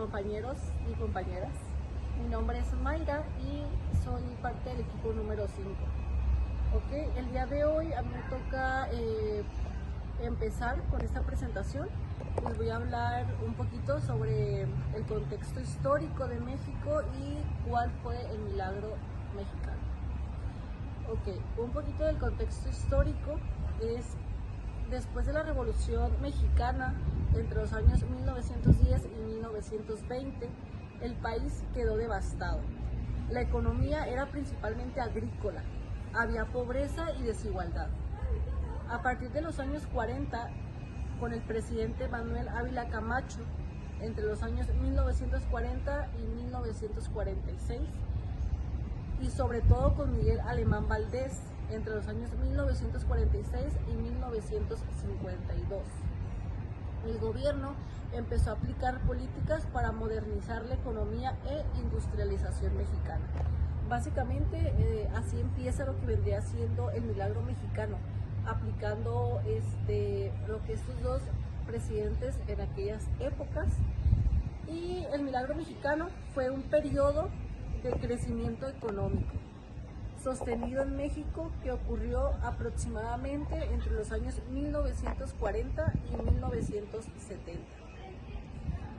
compañeros y compañeras. Mi nombre es Mayra y soy parte del equipo número 5. El día de hoy a mí me toca empezar con esta presentación. Les voy a hablar un poquito sobre el contexto histórico de México y cuál fue el milagro mexicano. Un poquito del contexto histórico es: después de la Revolución Mexicana, entre los años 1910 y 1920, el país quedó devastado. La economía era principalmente agrícola, había pobreza y desigualdad. A partir de los años 40, con el presidente Manuel Ávila Camacho, entre los años 1940 y 1946, y sobre todo con Miguel Alemán Valdés, entre los años 1946 y 1952. El gobierno empezó a aplicar políticas para modernizar la economía e industrialización mexicana. Básicamente así empieza lo que vendría siendo el milagro mexicano, aplicando lo que estos dos presidentes en aquellas épocas. Y el milagro mexicano fue un periodo de crecimiento económico sostenido en México que ocurrió aproximadamente entre los años 1940 y 1970.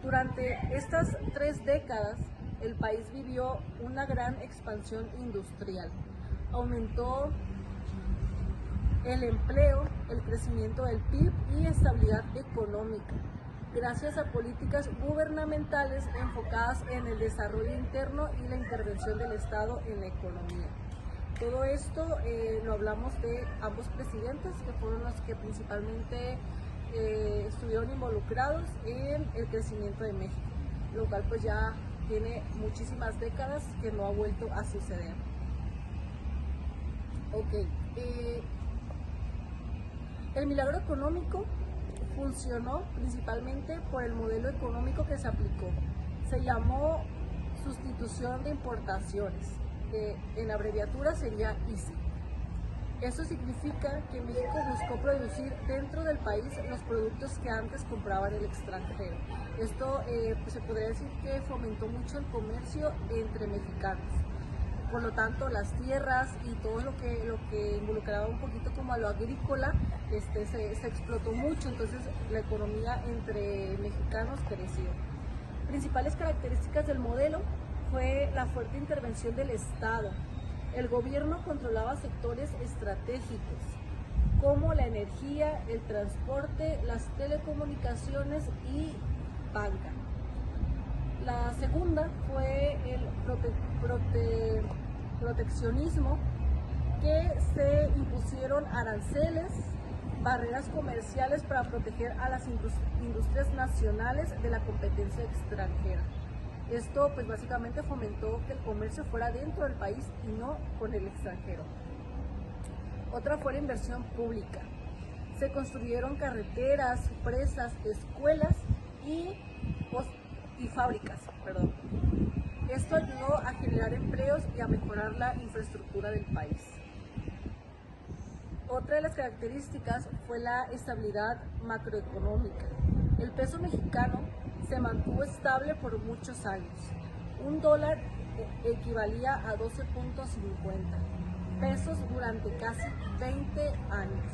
Durante estas 3 décadas, el país vivió una gran expansión industrial. Aumentó el empleo, el crecimiento del PIB y estabilidad económica, gracias a políticas gubernamentales enfocadas en el desarrollo interno y la intervención del Estado en la economía. Todo esto lo hablamos de ambos presidentes, que fueron los que principalmente estuvieron involucrados en el crecimiento de México, lo cual pues ya tiene muchísimas décadas que no ha vuelto a suceder. El milagro económico funcionó principalmente por el modelo económico que se aplicó. Se llamó sustitución de importaciones, que en abreviatura sería ISI. Eso significa que México buscó producir dentro del país los productos que antes compraba en el extranjero. Esto pues se podría decir que fomentó mucho el comercio entre mexicanos. Por lo tanto, las tierras y todo lo que involucraba un poquito como a lo agrícola se explotó mucho, entonces la economía entre mexicanos creció. Principales características del modelo fue la fuerte intervención del Estado. El gobierno controlaba sectores estratégicos como la energía, el transporte, las telecomunicaciones y banca. La segunda fue el proteccionismo, que se impusieron aranceles, barreras comerciales para proteger a las industrias nacionales de la competencia extranjera. Esto pues básicamente fomentó que el comercio fuera dentro del país y no con el extranjero. Otra fue la inversión pública. Se construyeron carreteras, presas, escuelas y fábricas. Esto ayudó a generar empleos y a mejorar la infraestructura del país. Otra de las características fue la estabilidad macroeconómica. El peso mexicano se mantuvo estable por muchos años. Un dólar equivalía a 12.50 pesos durante casi 20 años,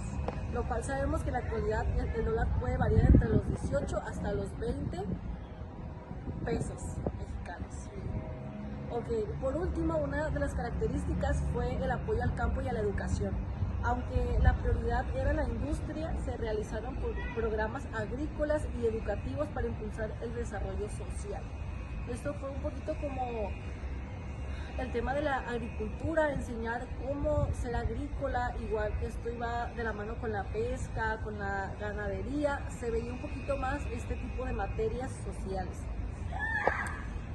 lo cual sabemos que en la actualidad el dólar puede variar entre los 18 hasta los 20 pesos mexicanos. Por último, una de las características fue el apoyo al campo y a la educación. Aunque la prioridad era la industria, se realizaron programas agrícolas y educativos para impulsar el desarrollo social. Esto fue un poquito como el tema de la agricultura, enseñar cómo ser agrícola, igual que esto iba de la mano con la pesca, con la ganadería, se veía un poquito más este tipo de materias sociales.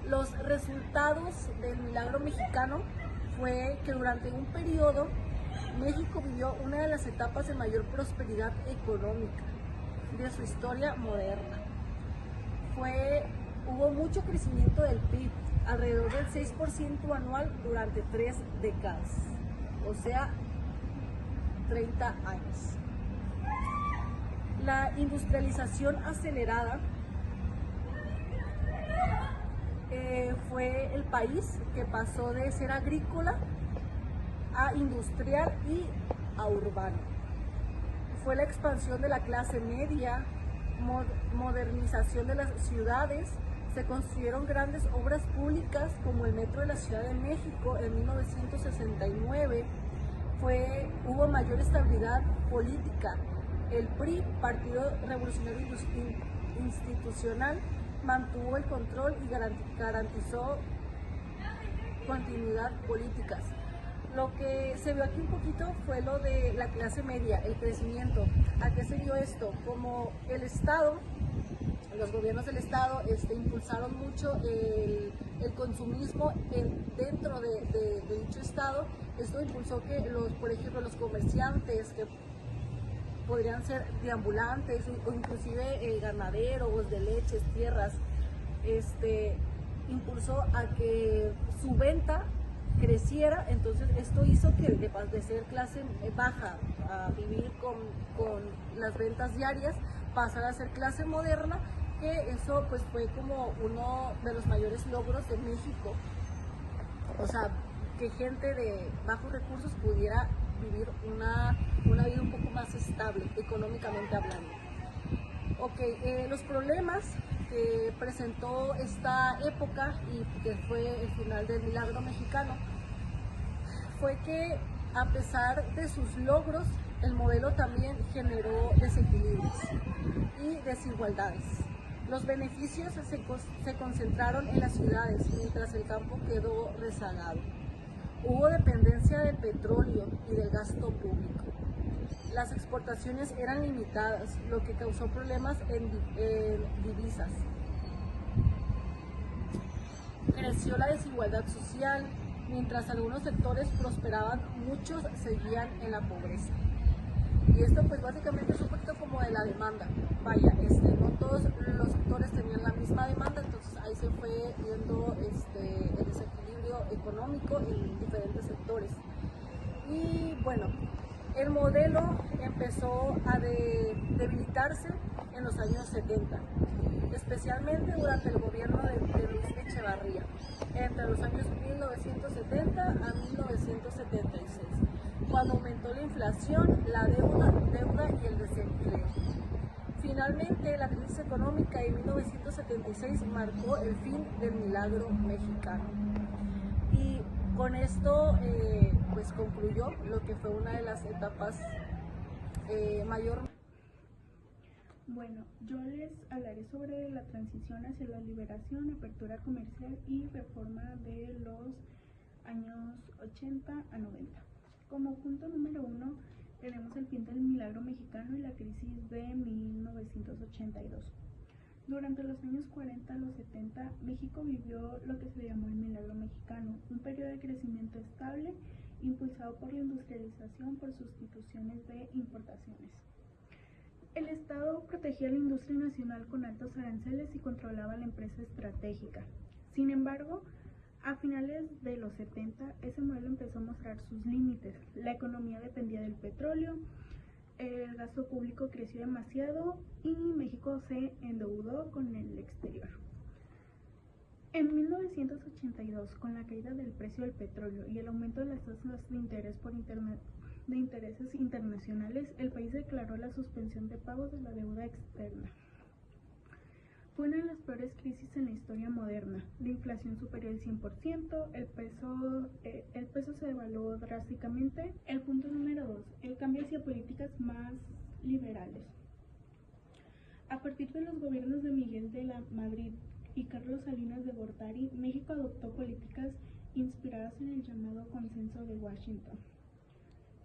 Los resultados del milagro mexicano fue que durante un periodo México vivió una de las etapas de mayor prosperidad económica de su historia moderna. Hubo mucho crecimiento del PIB, alrededor del 6% anual durante 3 décadas, o sea, 30 años. La industrialización acelerada fue el país que pasó de ser agrícola a industrial y a urbano. Fue la expansión de la clase media, modernización de las ciudades, se construyeron grandes obras públicas como el metro de la Ciudad de México en 1969, hubo mayor estabilidad política. El PRI, Partido Revolucionario Institucional, mantuvo el control y garantizó continuidad políticas. Lo que se vio aquí un poquito fue lo de la clase media, el crecimiento. ¿A qué se vio esto? Como el Estado, los gobiernos del Estado impulsaron mucho el consumismo dentro de dicho Estado. Esto impulsó que, por ejemplo, los comerciantes que podrían ser deambulantes o inclusive ganaderos de leches, tierras, impulsó a que su venta creciera. Entonces esto hizo que de ser clase baja a vivir con las ventas diarias, pasara a ser clase moderna, que eso pues fue como uno de los mayores logros de México. O sea, que gente de bajos recursos pudiera vivir una vida un poco más estable, económicamente hablando. Ok, los problemas que presentó esta época y que fue el final del milagro mexicano fue que, a pesar de sus logros, el modelo también generó desequilibrios y desigualdades. Los beneficios se concentraron en las ciudades, mientras el campo quedó rezagado. Hubo dependencia del petróleo y del gasto público. Las exportaciones eran limitadas, lo que causó problemas en divisas. Creció la desigualdad social, mientras algunos sectores prosperaban, muchos seguían en la pobreza. Y esto pues básicamente es un poquito como de la demanda. Vaya, no todos los sectores tenían la misma demanda, entonces ahí se fue viendo el desequilibrio económico en diferentes sectores. Y bueno, el modelo empezó a debilitarse en los años 70, especialmente durante el gobierno de Luis Echevarría, entre los años 1970 a 1976, cuando aumentó la inflación, la deuda y el desempleo. Finalmente, la crisis económica de 1976 marcó el fin del milagro mexicano. Y con esto pues concluyó lo que fue una de las etapas mayor. Bueno, yo les hablaré sobre la transición hacia la liberación, apertura comercial y reforma de los años 80 a 90. Como punto número 1, tenemos el fin del milagro mexicano y la crisis de 1982. Durante los años 40 a los 70, México vivió lo que se llamó el milagro mexicano, un periodo de crecimiento estable impulsado por la industrialización por sustituciones de importaciones. El Estado protegía la industria nacional con altos aranceles y controlaba la empresa estratégica. Sin embargo, a finales de los 70, ese modelo empezó a mostrar sus límites. La economía dependía del petróleo, el gasto público creció demasiado y México se endeudó con el exterior. En 1982, con la caída del precio del petróleo y el aumento de las tasas de interés de intereses internacionales, el país declaró la suspensión de pagos de la deuda externa. Fue una de las peores crisis en la historia moderna. La inflación superior al 100%, el peso se devaluó drásticamente. El punto número 2, el cambio hacia políticas más liberales. A partir de los gobiernos de Miguel de la Madrid y Carlos Salinas de Gortari, México adoptó políticas inspiradas en el llamado Consenso de Washington,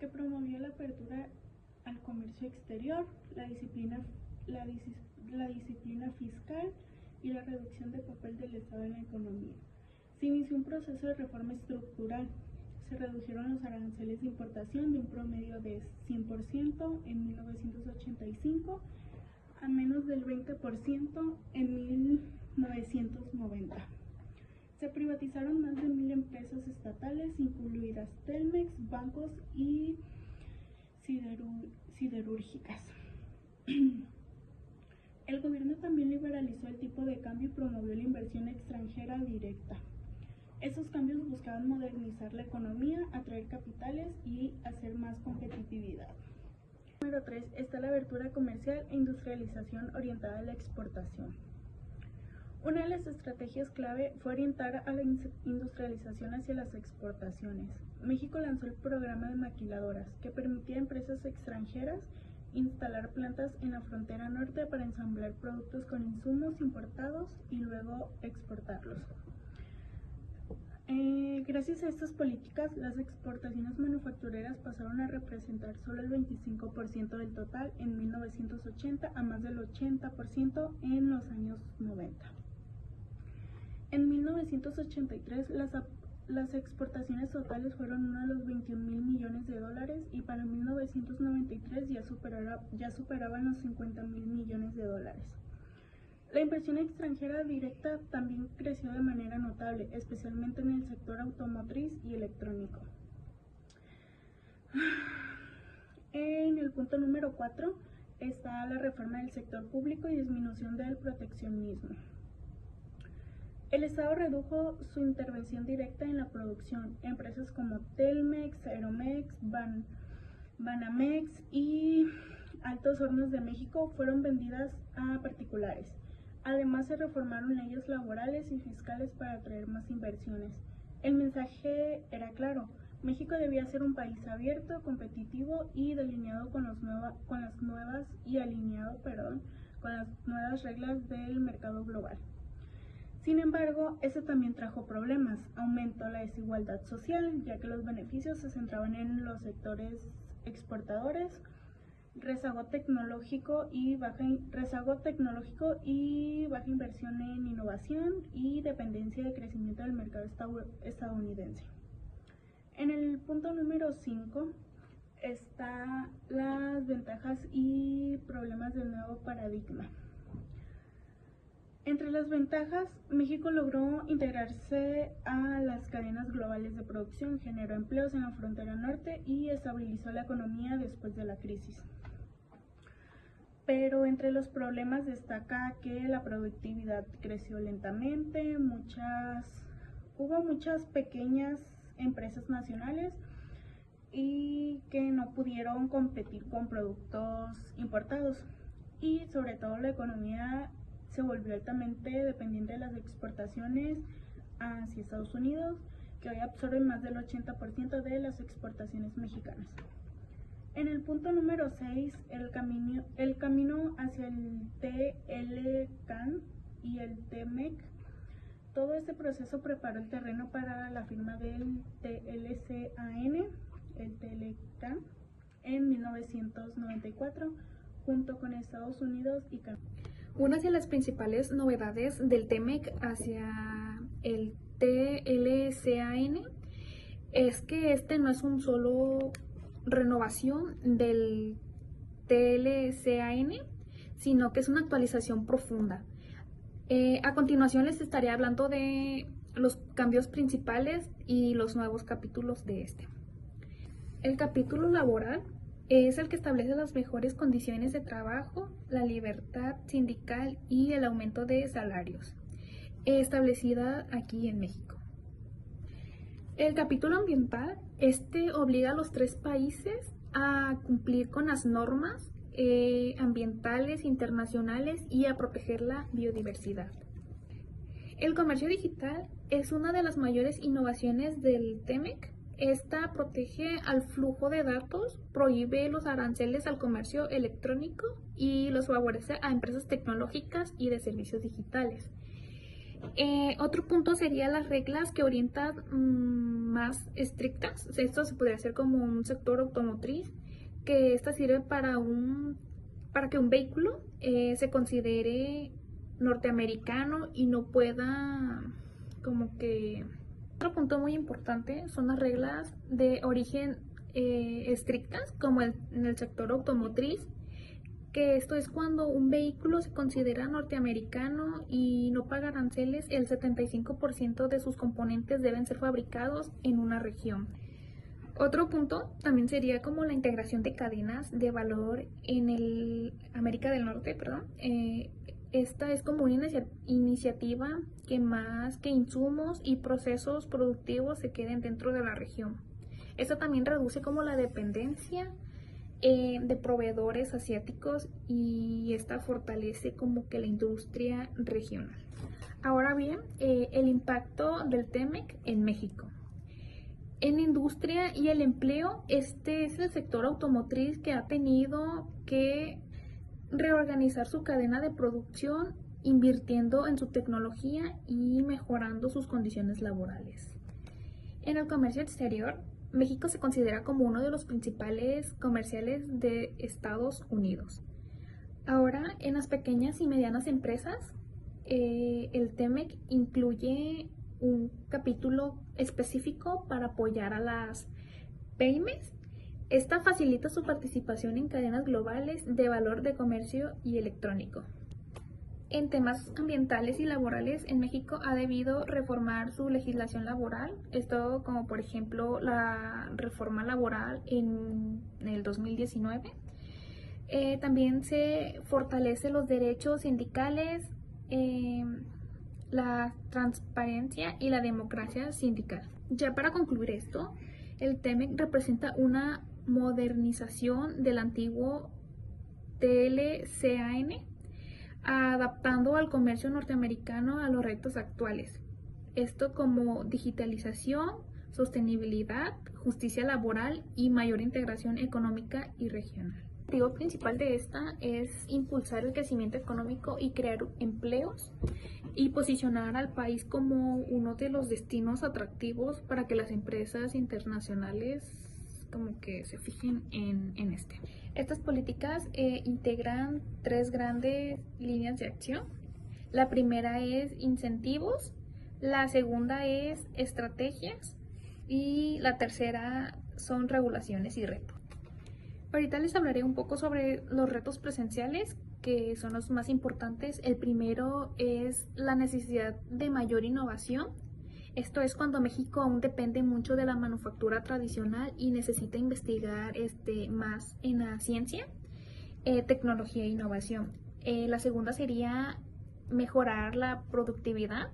que promovió la apertura al comercio exterior, la disciplina fiscal y la reducción del papel del Estado en la economía. Se inició un proceso de reforma estructural. Se redujeron los aranceles de importación de un promedio de 100% en 1985 a menos del 20% en 1990. Se privatizaron más de 1000 empresas estatales, incluidas Telmex, bancos y siderúrgicas. El gobierno también liberalizó el tipo de cambio y promovió la inversión extranjera directa. Estos cambios buscaban modernizar la economía, atraer capitales y hacer más competitividad. Número 3 está la apertura comercial e industrialización orientada a la exportación. Una de las estrategias clave fue orientar a la industrialización hacia las exportaciones. México lanzó el programa de maquiladoras, que permitía a empresas extranjeras instalar plantas en la frontera norte para ensamblar productos con insumos importados y luego exportarlos. Gracias a estas políticas, las exportaciones manufactureras pasaron a representar solo el 25% del total en 1980 a más del 80% en los años 90. En 1983, las exportaciones totales fueron uno de los 21.000 millones de dólares y para 1993 ya superaban los 50.000 millones de dólares. La inversión extranjera directa también creció de manera notable, especialmente en el sector automotriz y electrónico. En el punto número 4 está la reforma del sector público y disminución del proteccionismo. El Estado redujo su intervención directa en la producción. Empresas como Telmex, Aeromex, Banamex y Altos Hornos de México fueron vendidas a particulares. Además, se reformaron leyes laborales y fiscales para atraer más inversiones. El mensaje era claro: México debía ser un país abierto, competitivo y delineado con las nuevas reglas del mercado global. Sin embargo, eso también trajo problemas. Aumentó la desigualdad social, ya que los beneficios se centraban en los sectores exportadores, rezago tecnológico y baja inversión en innovación y dependencia de crecimiento del mercado estadounidense. En el punto número 5 están las ventajas y problemas del nuevo paradigma. Entre las ventajas, México logró integrarse a las cadenas globales de producción, generó empleos en la frontera norte y estabilizó la economía después de la crisis. Pero entre los problemas destaca que la productividad creció lentamente, hubo muchas pequeñas empresas nacionales y que no pudieron competir con productos importados, y sobre todo la economía se volvió altamente dependiente de las exportaciones hacia Estados Unidos, que hoy absorben más del 80% de las exportaciones mexicanas. En el punto número 6, el camino hacia el TLCAN y el TMEC. Todo este proceso preparó el terreno para la firma del TLCAN, el TLCAN, en 1994, junto con Estados Unidos y Canadá. Una de las principales novedades del TMEC hacia el TLCAN es que este no es un solo renovación del TLCAN, sino que es una actualización profunda. A continuación les estaré hablando de los cambios principales y los nuevos capítulos de este. El capítulo laboral es el que establece las mejores condiciones de trabajo, la libertad sindical y el aumento de salarios, establecida aquí en México. El capítulo ambiental, obliga a los 3 países a cumplir con las normas ambientales internacionales y a proteger la biodiversidad. El comercio digital es una de las mayores innovaciones del TMEC. Esta protege al flujo de datos, prohíbe los aranceles al comercio electrónico y los favorece a empresas tecnológicas y de servicios digitales. Otro punto sería las reglas que orientan más estrictas. Esto se podría hacer como un sector automotriz, que esta sirve para que un vehículo se considere norteamericano y no pueda Otro punto muy importante son las reglas de origen estrictas, como en el sector automotriz, que esto es cuando un vehículo se considera norteamericano y no paga aranceles. El 75% de sus componentes deben ser fabricados en una región. Otro punto también sería como la integración de cadenas de valor en América del Norte, Esta es como una iniciativa que más que insumos y procesos productivos se queden dentro de la región. Esto también reduce como la dependencia de proveedores asiáticos y esta fortalece como que la industria regional. Ahora bien, el impacto del TEMEC en México. En industria y el empleo, este es el sector automotriz que ha tenido que reorganizar su cadena de producción, invirtiendo en su tecnología y mejorando sus condiciones laborales. En el comercio exterior, México se considera como uno de los principales comerciales de Estados Unidos. Ahora, en las pequeñas y medianas empresas, el TEMEC incluye un capítulo específico para apoyar a las pymes. Esta facilita su participación en cadenas globales de valor de comercio y electrónico. En temas ambientales y laborales, en México ha debido reformar su legislación laboral, esto como por ejemplo la reforma laboral en el 2019. También se fortalece los derechos sindicales, la transparencia y la democracia sindical. Ya para concluir esto, el TEMEC representa una modernización del antiguo TLCAN, adaptando al comercio norteamericano a los retos actuales. Esto como digitalización, sostenibilidad, justicia laboral y mayor integración económica y regional. El objetivo principal de esta es impulsar el crecimiento económico y crear empleos y posicionar al país como uno de los destinos atractivos para que las empresas internacionales como que se fijen en este. Estas políticas integran 3 grandes líneas de acción. La primera es incentivos, la segunda es estrategias y la tercera son regulaciones y retos. Ahorita les hablaré un poco sobre los retos presenciales, que son los más importantes. El primero es la necesidad de mayor innovación. Esto es cuando México aún depende mucho de la manufactura tradicional y necesita investigar más en la ciencia, tecnología e innovación. La segunda sería mejorar la productividad.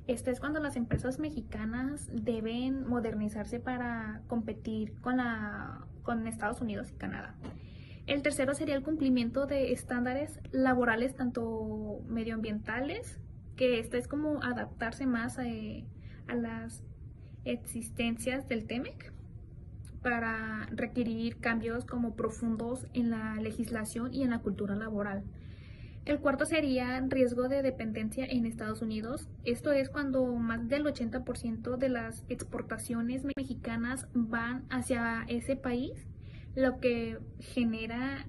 Esto es cuando las empresas mexicanas deben modernizarse para competir con Estados Unidos y Canadá. El tercero sería el cumplimiento de estándares laborales, tanto medioambientales, que esto es como adaptarse más a las existencias del TEMEC para requerir cambios como profundos en la legislación y en la cultura laboral. El cuarto sería riesgo de dependencia en Estados Unidos. Esto es cuando más del 80% de las exportaciones mexicanas van hacia ese país, lo que genera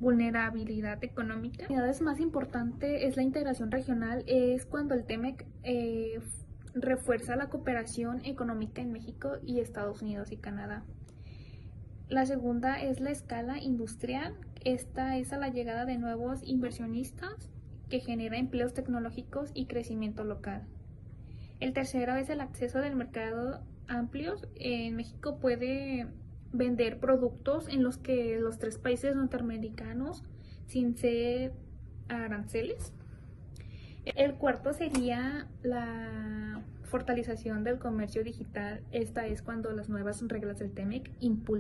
vulnerabilidad económica. La unidad más importante es la integración regional, es cuando el TEMEC refuerza la cooperación económica en México y Estados Unidos y Canadá. La segunda es la escala industrial. Esta es a la llegada de nuevos inversionistas que genera empleos tecnológicos y crecimiento local. El tercero es el acceso del mercado amplios. En México puede vender productos en los que los 3 países norteamericanos sin ser aranceles. El cuarto sería la fortalecización del comercio digital. Esta es cuando las nuevas reglas del TEMEC impulsan